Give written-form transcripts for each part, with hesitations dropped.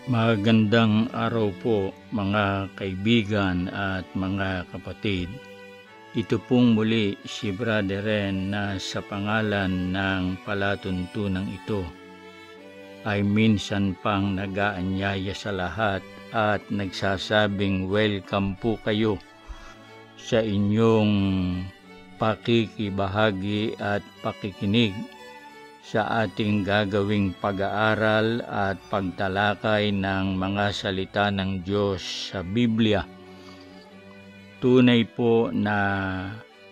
Magandang araw po mga kaibigan at mga kapatid. Ito pong muli si Brother Ren na sa pangalan ng palatuntunang ito ay minsan pang nag-aanyaya sa lahat at nagsasabing welcome po kayo sa inyong pakikibahagi at pakikinig sa ating gagawing pag-aaral at pagtalakay ng mga salita ng Diyos sa Biblia. Tunay po na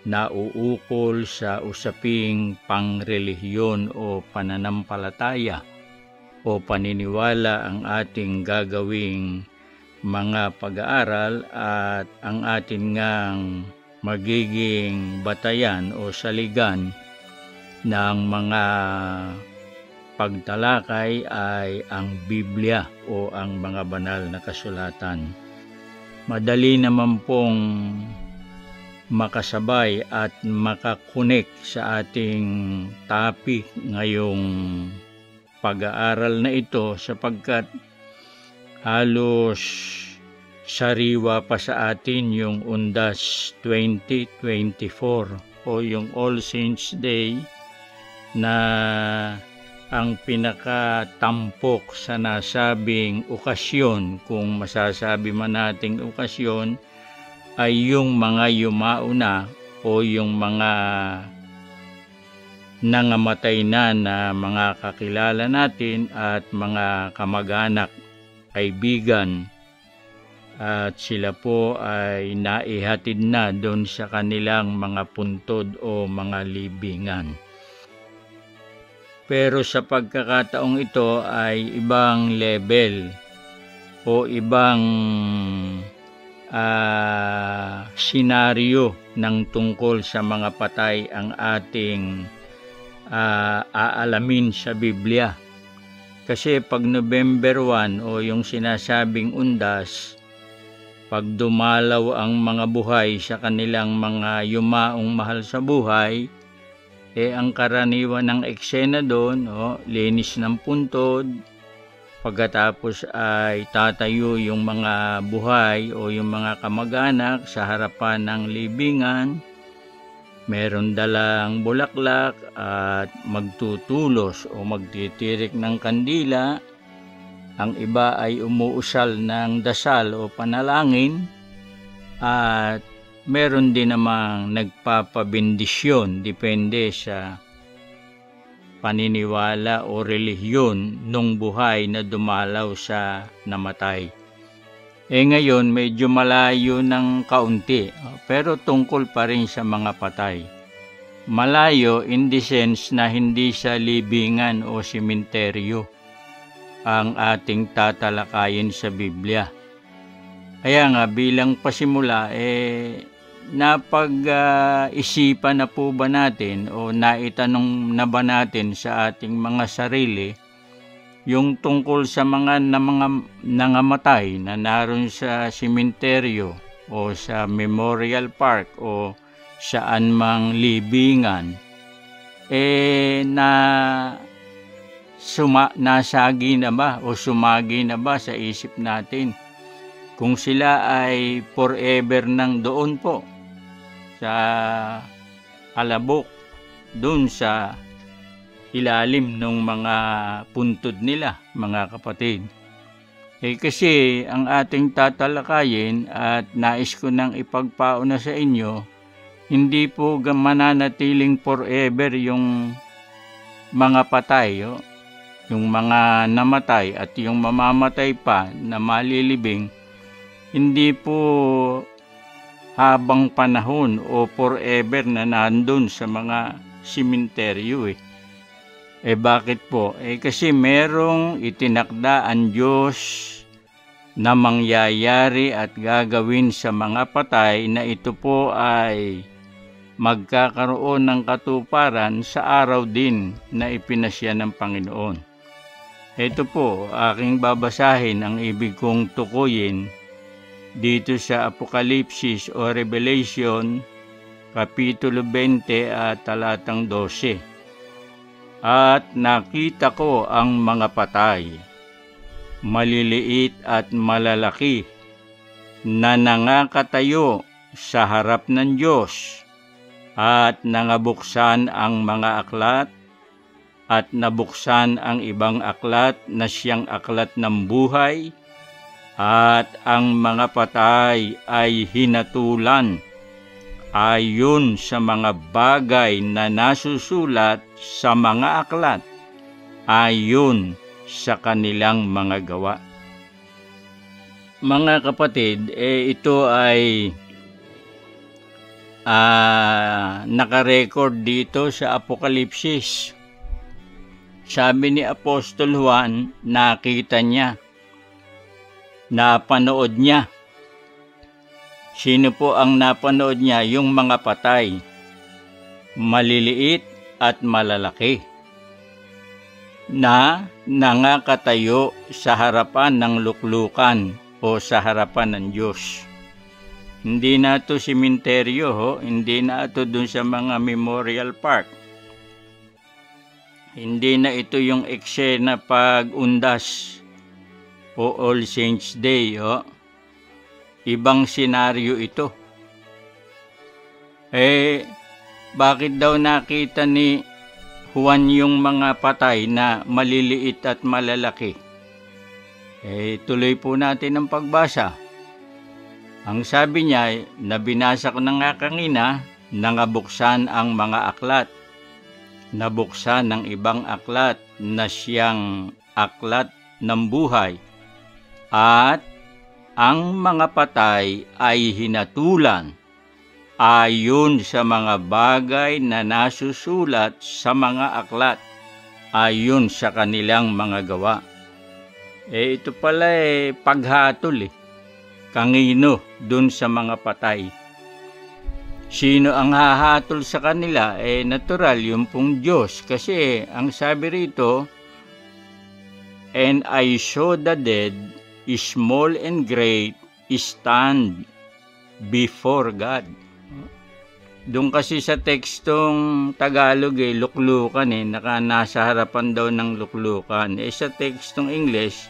nauukol sa usaping pangrelihiyon o pananampalataya o paniniwala ang ating gagawing mga pag-aaral at ang ating ngang magiging batayan o saligan ng mga pagtalakay ay ang Biblia o ang mga banal na kasulatan. Madali naman pong makasabay at makakonek sa ating topic ngayong pag-aaral na ito sapagkat halos sariwa pa sa atin yung Undas 2024 o yung All Saints Day na ang pinakatampok sa nasabing okasyon, kung masasabi man nating okasyon, ay yung mga yumauna o yung mga nangamatay na mga kakilala natin at mga kamag-anak, kaibigan, at sila po ay naihatid na doon sa kanilang mga puntod o mga libingan. Pero sa pagkakataong ito ay ibang level o ibang senaryo ng tungkol sa mga patay ang ating aalamin sa Biblia. Kasi pag November 1 o yung sinasabing undas, pag dumalaw ang mga buhay sa kanilang mga yumaong mahal sa buhay, ang karaniwan ng eksena doon, linis ng puntod, pagkatapos ay tatayo yung mga buhay o yung mga kamag-anak sa harapan ng libingan, meron dalang bulaklak at magtutulos o magtitirik ng kandila, ang iba ay umuusal ng dasal o panalangin, at meron din namang nagpapabendisyon depende sa paniniwala o relihiyon nung buhay na dumalaw sa namatay. Ngayon medyo malayo ng kaunti pero tungkol pa rin sa mga patay. Malayo in the sense na hindi sa libingan o sementeryo ang ating tatalakayin sa Biblia. Kaya nga bilang pasimula napag-isipan na po ba natin o naitanong na ba natin sa ating mga sarili yung tungkol sa mga nangamatay na naroon sa sementeryo o sa memorial park o saan mang libingan, nasagi na ba o sumagi na ba sa isip natin kung sila ay forever nang doon po sa alabok, doon sa ilalim ng mga puntod nila, mga kapatid. Kasi ang ating tatalakayin at nais ko nang ipagpauna sa inyo, hindi po mananatiling forever yung mga patay, yung mga namatay at yung mamamatay pa na malilibing, hindi po habang panahon o forever na nandun sa mga sementeryo. Bakit po? Kasi merong itinakda ang Diyos na mangyayari at gagawin sa mga patay na ito po ay magkakaroon ng katuparan sa araw din na ipinasya ng Panginoon. Ito po, aking babasahin ang ibig kong tukuyin dito sa Apokalipsis o Revelation, Kapitulo 20 at talatang 12. At nakita ko ang mga patay, maliliit at malalaki, na nangakatayo sa harap ng Diyos, at nangabuksan ang mga aklat, at nabuksan ang ibang aklat na siyang aklat ng buhay, at ang mga patay ay hinatulan ayon sa mga bagay na nasusulat sa mga aklat, ayon sa kanilang mga gawa. Mga kapatid, ito ay nakarecord dito sa Apokalipsis. Sabi ni Apostol Juan, nakita niya, napanood niya. Sino po ang napanood niya? Yung mga patay, maliliit at malalaki, na nangakatayo sa harapan ng luklukan o sa harapan ng Diyos. Hindi na ito simenteryo, hindi na ito dun sa mga memorial park. Hindi na ito yung eksena pag undas o All Saints Day. Ibang senaryo ito. Bakit daw nakita ni Juan yung mga patay na maliliit at malalaki? Tuloy po natin ang pagbasa. Ang sabi niya, nabinasa ko na nga kanina, nangabuksan ang mga aklat. Nabuksan ng ibang aklat na siyang aklat ng buhay. At ang mga patay ay hinatulan ayon sa mga bagay na nasusulat sa mga aklat, ayon sa kanilang mga gawa. Ito pala paghatol kangino dun sa mga patay. Sino ang hahatol sa kanila? Natural yung pong Diyos, kasi ang sabi rito, and I saw the dead, small and great, stand before God. Doon kasi sa tekstong Tagalog luklukan nasa harapan daw ng luklukan. Sa tekstong English,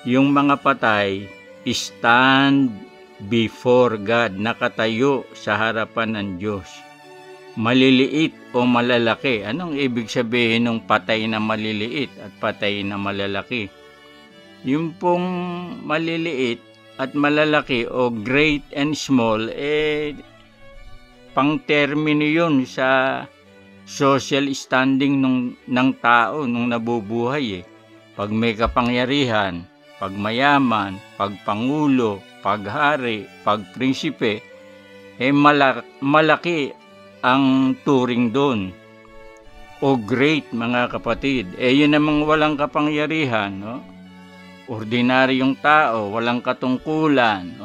yung mga patay stand before God, nakatayo sa harapan ng Diyos. Maliliit o malalaki. Anong ibig sabihin ng patay na maliliit at patay na malalaki? Yung pong maliliit at malalaki o great and small, pang termino yun sa social standing ng tao nung nabubuhay. Pag may kapangyarihan, pag mayaman, pag pangulo, paghari, pag prinsipe, malaki ang turing doon. O great, mga kapatid. Yun namang walang kapangyarihan, ordinaryong tao, walang katungkulan,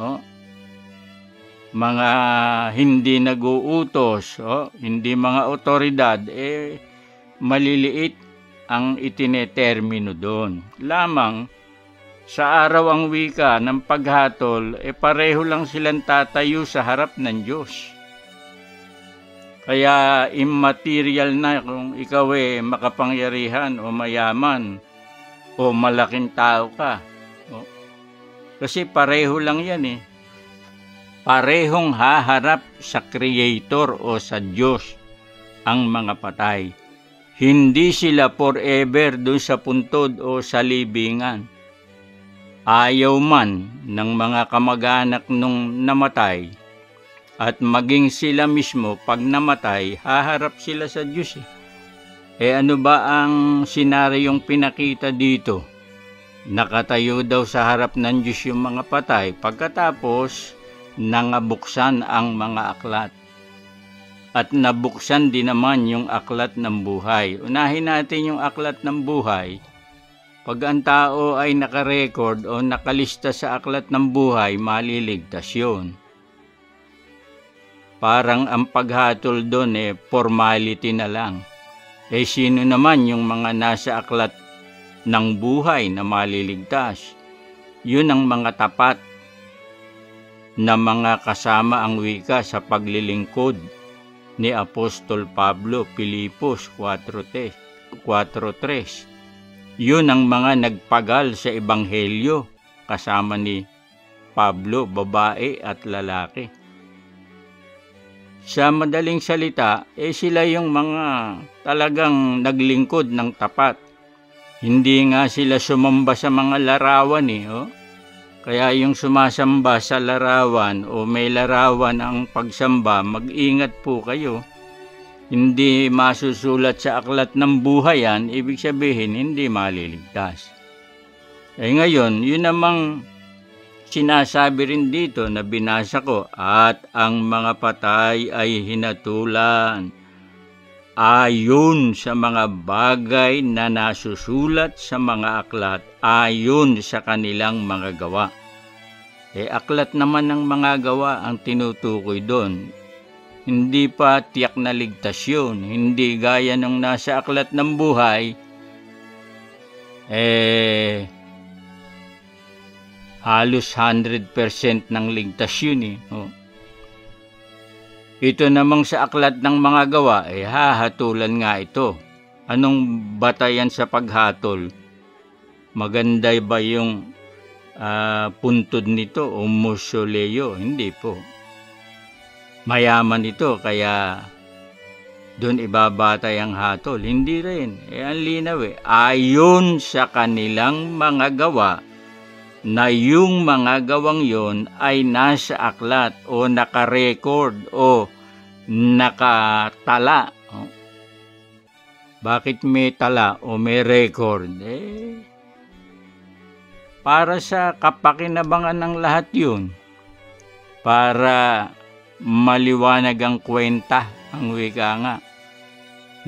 mga hindi nag-uutos, hindi mga otoridad, maliliit ang itinetermino doon. Lamang sa araw ang wika ng paghatol, pareho lang silang tatayo sa harap ng Diyos. Kaya immaterial na kung ikaw makapangyarihan o mayaman o malaking tao ka. Kasi pareho lang yan Parehong haharap sa Creator o sa Diyos ang mga patay. Hindi sila forever doon sa puntod o sa libingan. Ayaw man ng mga kamag-anak nung namatay, at maging sila mismo pag namatay, haharap sila sa Diyos. Ano ba ang senaryong pinakita dito? Nakatayo daw sa harap ng Diyos yung mga patay, pagkatapos nangabuksan ang mga aklat. At nabuksan din naman yung aklat ng buhay. Unahin natin yung aklat ng buhay. Pag ang tao ay nakarecord o nakalista sa aklat ng buhay, maliligtas yun. Parang ang paghatol doon formality na lang. Sino naman yung mga nasa aklat ng buhay na maliligtas? Yun ang mga tapat na mga kasama ang wika sa paglilingkod ni Apostol Pablo, Filipos 4:3. Yun ang mga nagpagal sa Ebanghelyo kasama ni Pablo, babae at lalaki. Sa madaling salita, sila yung mga talagang naglingkod ng tapat. Hindi nga sila sumamba sa mga larawan Kaya yung sumasamba sa larawan o may larawan ang pagsamba, mag-ingat po kayo. Hindi masusulat sa aklat ng buhay yan, ibig sabihin hindi maliligtas. Ngayon, yun namang sinasabi rin dito na binasa ko, at ang mga patay ay hinatulan ayon sa mga bagay na nasusulat sa mga aklat ayon sa kanilang mga gawa. Aklat naman ng mga gawa ang tinutukoy doon. Hindi pa tiyak na ligtas yun. Hindi gaya nung nasa aklat ng buhay, halos 100% ng ligtas yun Ito namang sa aklat ng mga gawa, hahatulan nga ito. Anong batayan sa paghatol? Maganda ba yung puntod nito o mausoleo? Hindi po. Mayaman ito kaya doon ibabatay ang hatol. Hindi rin. Ang linaw ayon sa kanilang mga gawa, na yung mga gawang yon ay nasa aklat o naka-record o nakatala. Bakit may tala o may record? Para sa kapakinabangan ng lahat yun. Para maliwanag ang kwenta, ang wika nga.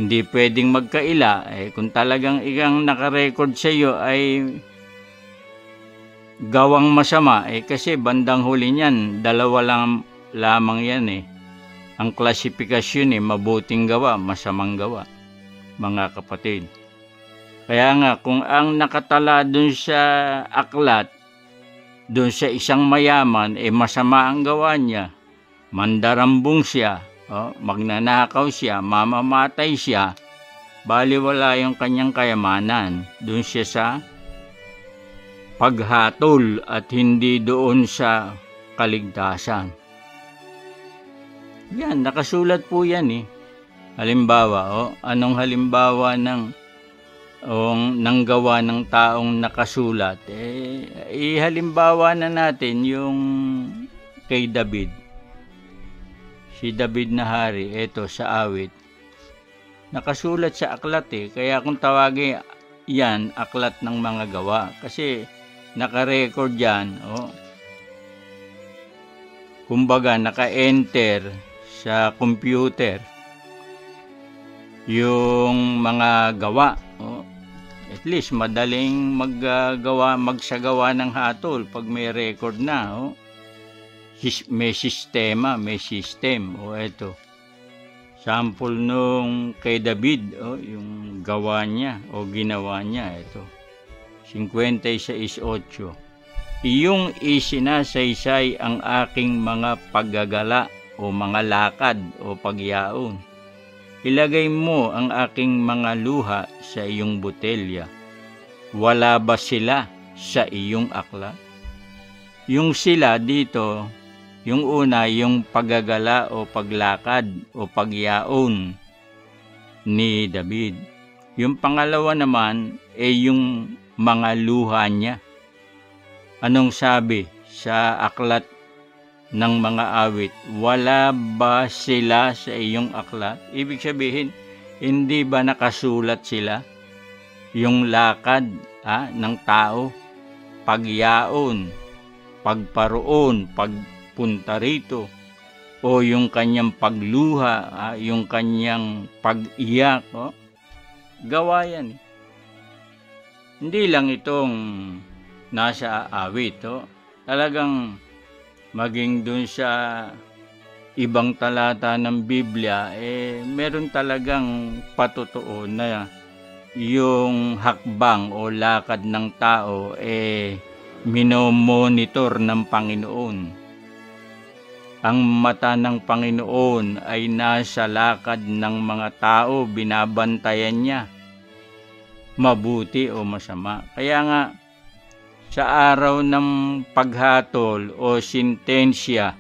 Hindi pwedeng magkaila. Kung talagang ikang naka-record sa iyo ay gawang masama, kasi bandang huli niyan, dalawa lamang yan Ang klasifikasyon mabuting gawa, masamang gawa, mga kapatid. Kaya nga, kung ang nakatala dun sa aklat, dun sa isang mayaman, masama ang gawa niya, mandarambong siya, magnanakaw siya, mamamatay siya, baliwala yung kanyang kayamanan, dun siya sa paghatol at hindi doon sa kaligtasan. Yan, nakasulat po yan Halimbawa, anong halimbawa ng gawa ng taong nakasulat? Halimbawa na natin yung kay David. Si David na hari, eto sa awit. Nakasulat sa aklat kaya kung tawagin yan, aklat ng mga gawa. Kasi naka-record yan, kumbaga naka-enter sa computer yung mga gawa. At least madaling magsagawa ng hatol pag may record na. May sistema, may system. Eto, sample nung kay David, yung gawa niya o ginawa niya, ito 56:8. Iyong isinasaysay ang aking mga paggagala o mga lakad o pagyaon. Ilagay mo ang aking mga luha sa iyong botelya. Wala ba sila sa iyong aklat? Yung sila dito, yung una, yung paggagala o paglakad o pagyaon ni David. Yung pangalawa naman yung mga luha niya. Anong sabi sa aklat ng mga awit? Wala ba sila sa iyong aklat? Ibig sabihin, hindi ba nakasulat sila? Yung lakad ng tao, pagyaon, pagparoon, pagpunta rito, o yung kanyang pagluha, yung kanyang pag-iyak, gawa yan. Hindi lang itong nasa awit, talagang maging dun sa ibang talata ng Biblia, meron talagang patotoo na yung hakbang o lakad ng tao minomonitor ng Panginoon. Ang mata ng Panginoon ay nasa lakad ng mga tao, binabantayan niya. mabuti o masama. Kaya nga, sa araw ng paghatol o sintensya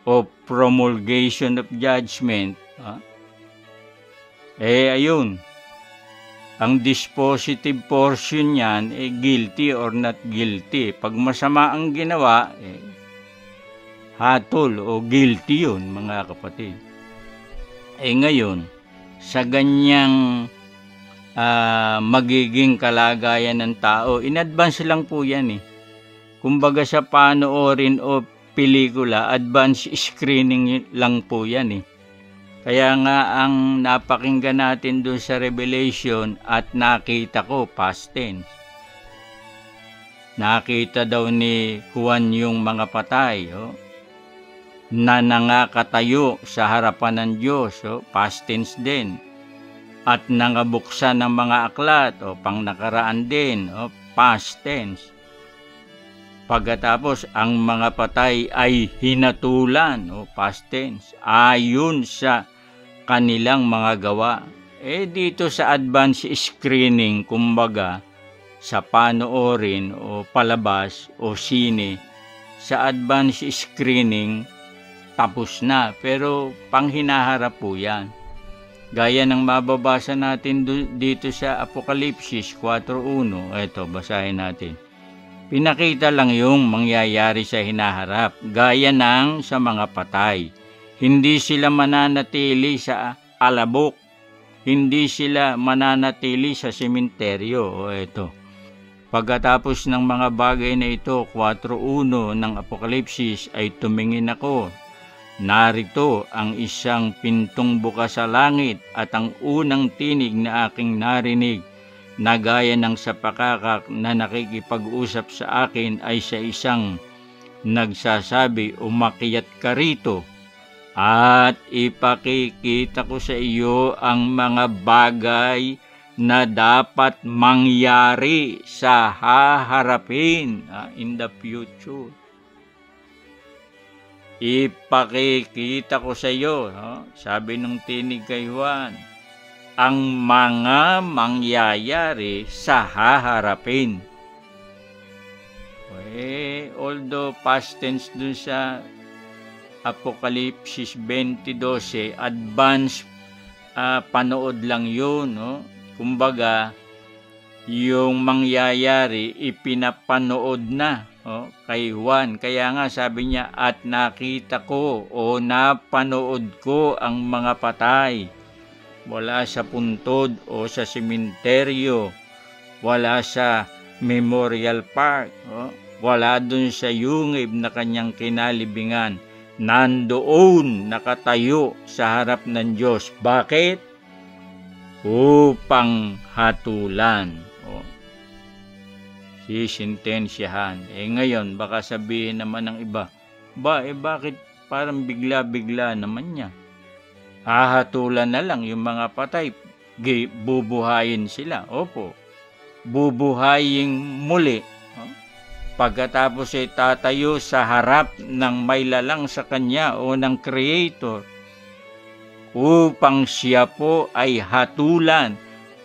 o promulgation of judgment, ayun, ang dispositive portion niyan, guilty or not guilty. Pag masama ang ginawa, hatol o guilty yun, mga kapatid. Ngayon, sa ganyang magiging kalagayan ng tao, in advance lang po yan eh. Kumbaga sa panoorin o pelikula, advance screening lang po yan eh. Kaya nga ang napakinggan natin doon sa Revelation, at nakita ko, past tense. Nakita daw ni Juan yung mga patay, na nangakatayo sa harapan ng Diyos, past tense din. At nangabuksan ng mga aklat, pang nakaraan din, past tense. Pagkatapos, ang mga patay ay hinatulan, past tense, ayon sa kanilang mga gawa. Dito sa advance screening, kumbaga, sa panoorin o palabas o sine, sa advance screening, tapos na. Pero panghinaharap po yan. Gaya ng mababasa natin dito sa Apokalipsis 4:1. Ito, basahin natin. Pinakita lang yung mangyayari sa hinaharap, gaya ng sa mga patay. Hindi sila mananatili sa alabok. Hindi sila mananatili sa sementeryo. Ito. Pagkatapos ng mga bagay na ito, 4:1 ng Apokalipsis, ay tumingin ako. Narito ang isang pintong bukas sa langit, at ang unang tinig na aking narinig na gaya ng sapakakak na nakikipag-usap sa akin ay sa isang nagsasabi, umakyat ka rito at ipakikita ko sa iyo ang mga bagay na dapat mangyari sa haharapin, in the future. Ipakikita ko sa iyo, sabi ng tinig kay Juan, ang mga mangyayari sa haharapin. Although past tense dun sa Apokalipsis 20:12, advance panood lang yun. Kumbaga, yung mangyayari ipinapanood na kay Juan. Kaya nga sabi niya, at nakita ko o napanood ko ang mga patay. Wala sa puntod o sa sementeryo, wala sa memorial park, wala dun sa yungib na kanyang kinalibingan. Nandoon nakatayo sa harap ng Diyos. Bakit? Upang hatulan. Sisintensyahan. Ngayon, baka sabihin naman ng iba, bakit parang bigla-bigla naman niya? Hahatulan na lang yung mga patay, bubuhayin sila. Opo, bubuhayin muli. Pagkatapos ay tatayo sa harap ng may lalang sa kanya o ng Creator, upang siya po ay hatulan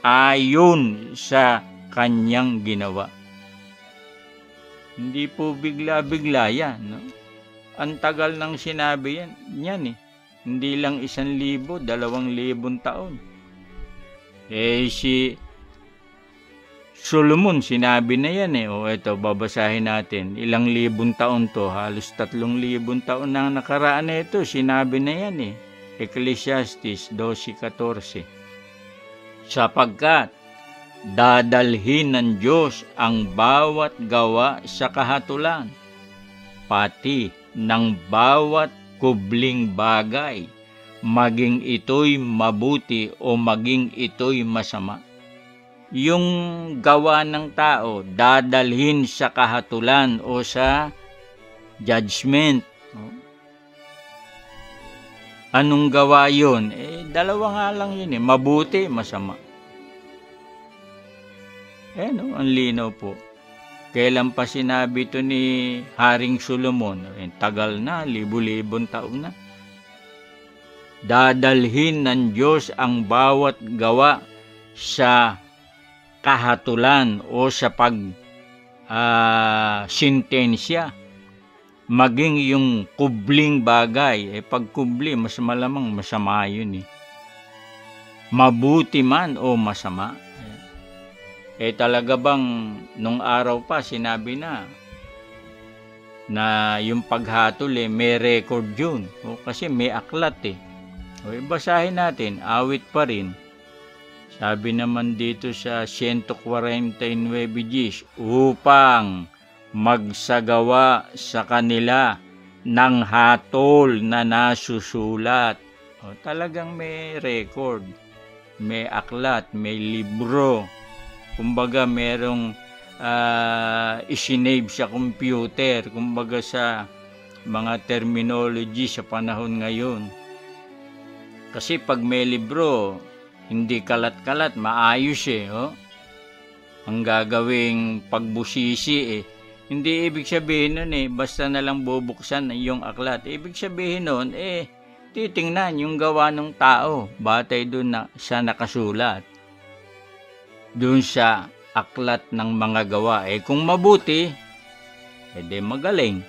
ayon sa kanyang ginawa. Hindi po bigla-bigla yan. Ang tagal nang sinabi yan. Hindi lang 1,000, 2,000 taon. Si Solomon, sinabi na yan ito, babasahin natin. Ilang libong taon to, halos 3,000 taon na nakaraan na ito, sinabi na yan Ecclesiastes 12:14. Sapagkat dadalhin ng Diyos ang bawat gawa sa kahatulan, pati ng bawat kubling bagay, maging ito'y mabuti o maging ito'y masama. Yung gawa ng tao, dadalhin sa kahatulan o sa judgment. Anong gawa yun? Dalawa nga lang yun mabuti, masama. Ang linaw po. Kailan pa sinabi ito ni Haring Solomon? Tagal na, libu-libong taon na. Dadalhin ng Diyos ang bawat gawa sa kahatulan o sa sintensya. Maging yung kubling bagay, pag kubli, mas malamang masama yun eh. Mabuti man o masama. Talaga bang nung araw pa sinabi na yung paghatol may record yun. Kasi may aklat eh. Basahin natin, awit pa rin. Sabi naman dito sa 149 Gs, upang magsagawa sa kanila ng hatol na nasusulat. Talagang may record, may aklat, may libro. Kumbaga merong isinave sa computer, kumbaga sa mga terminology sa panahon ngayon. Kasi pag may libro, hindi kalat-kalat, maayos ang gagawing pagbusisi Hindi ibig sabihin nun basta na lang bubuksan yung aklat. Ibig sabihin nun titingnan yung gawa ng tao, batay dun sa nakasulat. Dun sa aklat ng mga gawa. Kung mabuti, di magaling.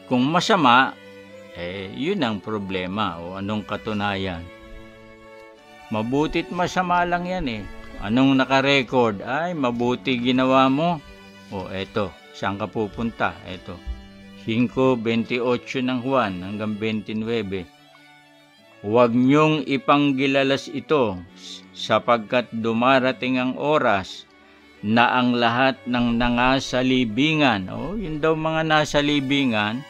Kung masama, yun ang problema o anong katunayan. Mabutit masama lang yan Anong nakarecord? Mabuti ginawa mo. Eto. Saan ka pupunta? Ito. 5:28 ng Juan hanggang 29. Huwag niyong ipanggilalas ito sapagkat dumarating ang oras na ang lahat ng nangasalibingan, yun daw mga nasa libingan,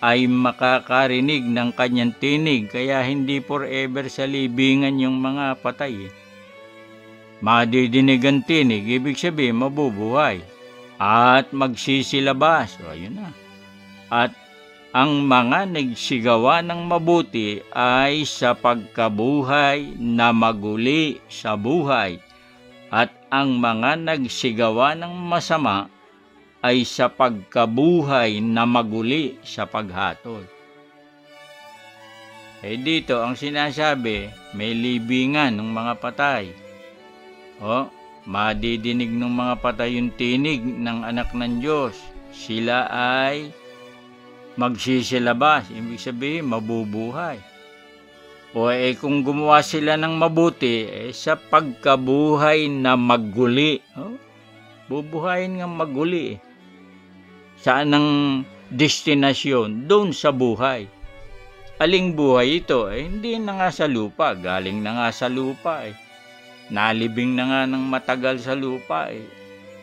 ay makakarinig ng kanyang tinig. Kaya hindi forever sa libingan yung mga patay. Madidinig ang tinig, ibig sabihin mabubuhay. At magsisilabas. Ayun na. At ang mga nagsigawa ng mabuti ay sa pagkabuhay na maguli sa buhay. At ang mga nagsigawa ng masama ay sa pagkabuhay na maguli sa paghatol. Dito ang sinasabi, may libingan ng mga patay. Madidinig ng mga patay yung tinig ng anak ng Diyos. Sila ay magsisilabas. Ibig sabihin, mabubuhay. Kung gumawa sila ng mabuti, sa pagkabuhay na maguli. Bubuhayin ng maguli. Saan ang destinasyon? Doon sa buhay. Aling buhay ito? Hindi na nga sa lupa. Galing na nga sa lupa Nalibing na nga ng matagal sa lupa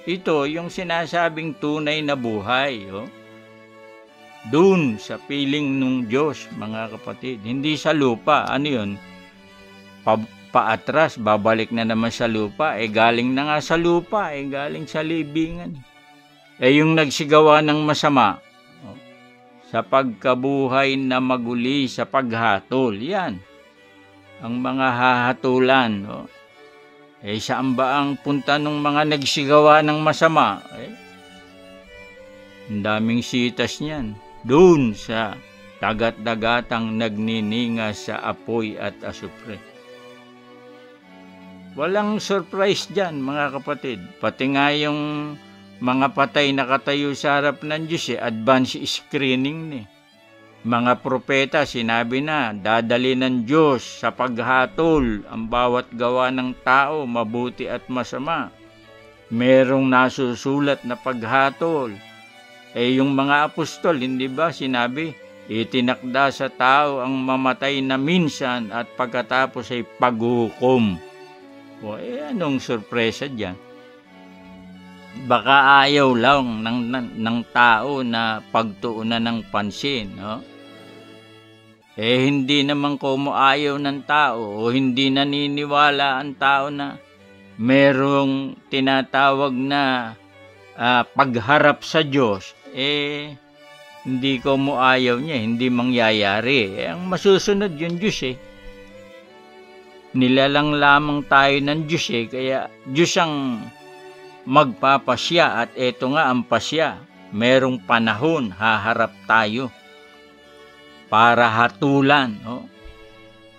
Ito yung sinasabing tunay na buhay. Doon sa piling ng Diyos, mga kapatid. Hindi sa lupa. Ano yun? Paatras, babalik na naman sa lupa. Galing na nga sa lupa. Galing sa libingan. Yung nagsigawa ng masama, sa pagkabuhay na maguli sa paghatol. Yan. Ang mga hahatulan. Saan ba ang punta ng mga nagsigawa ng masama? Ang daming sitas niyan. Doon sa dagat-dagatang nagnininga sa apoy at asupre. Walang surprise dyan, mga kapatid. Pati nga yung mga patay nakatayo sa harap ng Diyos advance screening Mga propeta, sinabi na, dadali ng Diyos sa paghatol ang bawat gawa ng tao, mabuti at masama. Merong nasusulat na paghatol. Yung mga apostol, hindi ba sinabi, itinakda sa tao ang mamatay na minsan at pagkatapos ay paghukom. Anong sorpresa dyan? Baka ayaw lang ng tao na pagtuunan ng pansin, hindi naman kung ayaw ng tao o hindi naniniwala ang tao na merong tinatawag na pagharap sa Diyos, hindi ko ayaw niya, hindi mangyayari. Ang masusunod yung Diyos Nilalang lamang tayo ng Diyos kaya Diyos ang magpapasya at eto nga ang pasya. Merong panahon, haharap tayo para hatulan.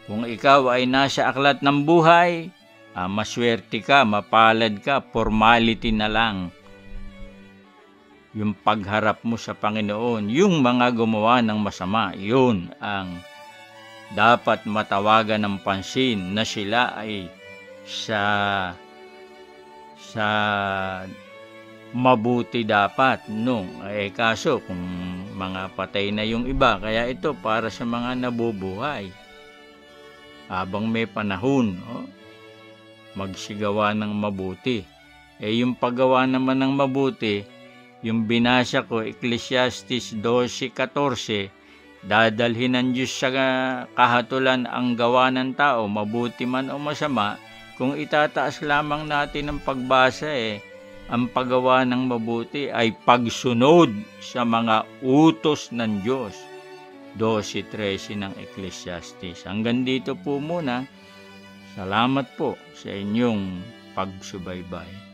Kung ikaw ay nasa aklat ng buhay, maswerte ka, mapalad ka, formality na lang yung pagharap mo sa Panginoon. Yung mga gumawa ng masama, yun ang dapat matawagan ng pansin na sila ay sa mabuti dapat, no? Kaso kung mga patay na yung iba, kaya ito para sa mga nabubuhay habang may panahon, magsigawa ng mabuti. Yung paggawa naman ng mabuti, yung binasa ko, Ecclesiastes 12:14, dadalhin ng Diyos sa kahatulan ang gawa ng tao, mabuti man o masama, kung itataas lamang natin ang pagbasa. Ang paggawa ng mabuti ay pagsunod sa mga utos ng Diyos. 12:13 ng Ecclesiastes. Hanggang dito po muna. Salamat po sa inyong pagsubaybay.